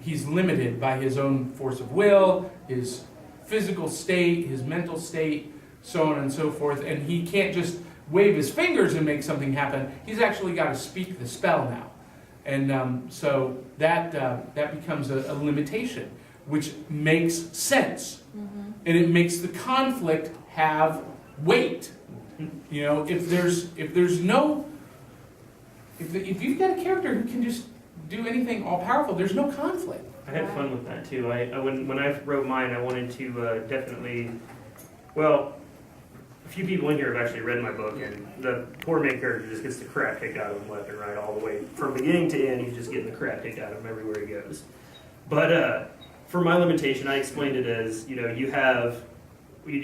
he's limited by his own force of will, his physical state, his mental state, so on and so forth, and he can't just wave his fingers and make something happen. He's actually got to speak the spell now. And so that becomes a limitation, which makes sense. Mm-hmm. And it makes the conflict have weight. You know, if you've got a character who can just do anything all powerful, there's no conflict. I had fun with that too. When I wrote mine, I wanted to definitely, well, a few people in here have actually read my book, and the poor main character just gets the crap kicked out of him left and right all the way. From beginning to end, he's just getting the crap kicked out of him everywhere he goes. But for my limitation, I explained it as, you know,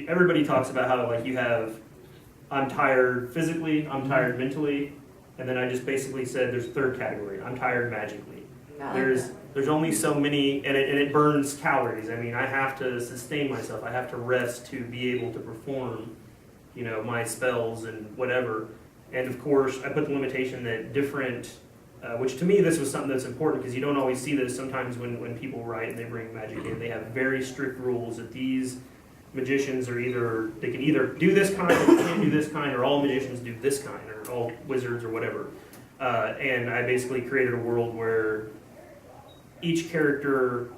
everybody talks about how, like, you have, I'm tired physically, I'm tired mentally, and then I just basically said there's a third category, I'm tired magically. There's only so many, and it burns calories. I mean, I have to sustain myself, I have to rest to be able to perform, you know, my spells and whatever. And of course, I put the limitation that different, which to me this was something that's important because you don't always see this sometimes when people write and they bring magic in. They have very strict rules that these magicians are they can either do this kind or they can't do this kind, or all magicians do this kind, or all wizards or whatever. And I basically created a world where each character,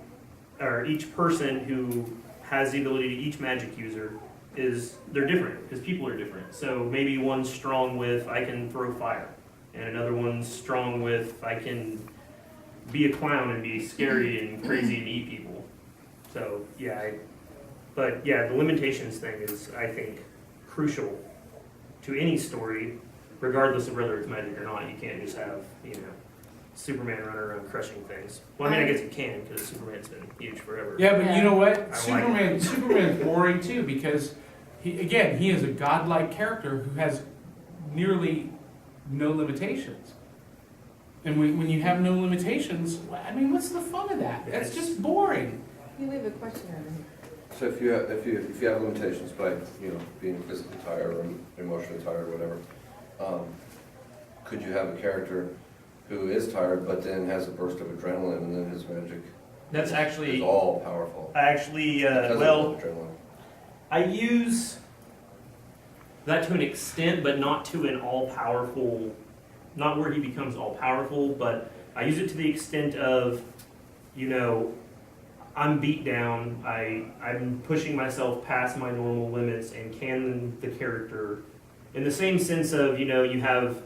or each person who has the ability to, each magic user, they're different, because people are different. So maybe one's strong with, I can throw fire, and another one's strong with, I can be a clown and be scary and crazy and eat people. So yeah, but yeah, the limitations thing is, I think, crucial to any story, regardless of whether it's magic or not. You can't just have, you know, Superman running around crushing things. Well, I mean, I guess you can, because Superman's been huge forever. Yeah, but you know what? Superman's boring too, because he is a godlike character who has nearly no limitations. And when you have no limitations, I mean, what's the fun of that? That's just boring. We have a question over here. So if you have limitations by, you know, being physically tired or emotionally tired or whatever, could you have a character who is tired but then has a burst of adrenaline and then his magic That's actually is all powerful? Actually, well, I use that to an extent, but not to an all-powerful, not where he becomes all-powerful, but I use it to the extent of, you know, I'm beat down, I'm pushing myself past my normal limits, and can the character, in the same sense of, you know, you have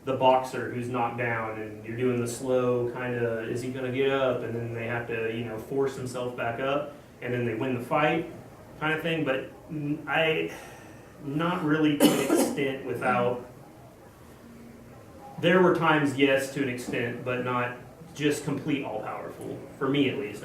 the boxer who's knocked down and you're doing the slow kind of, is he going to get up, and then they have to, you know, force himself back up, and then they win the fight kind of thing. But not really to an extent without, there were times, yes, to an extent, but not just complete all-powerful, for me at least.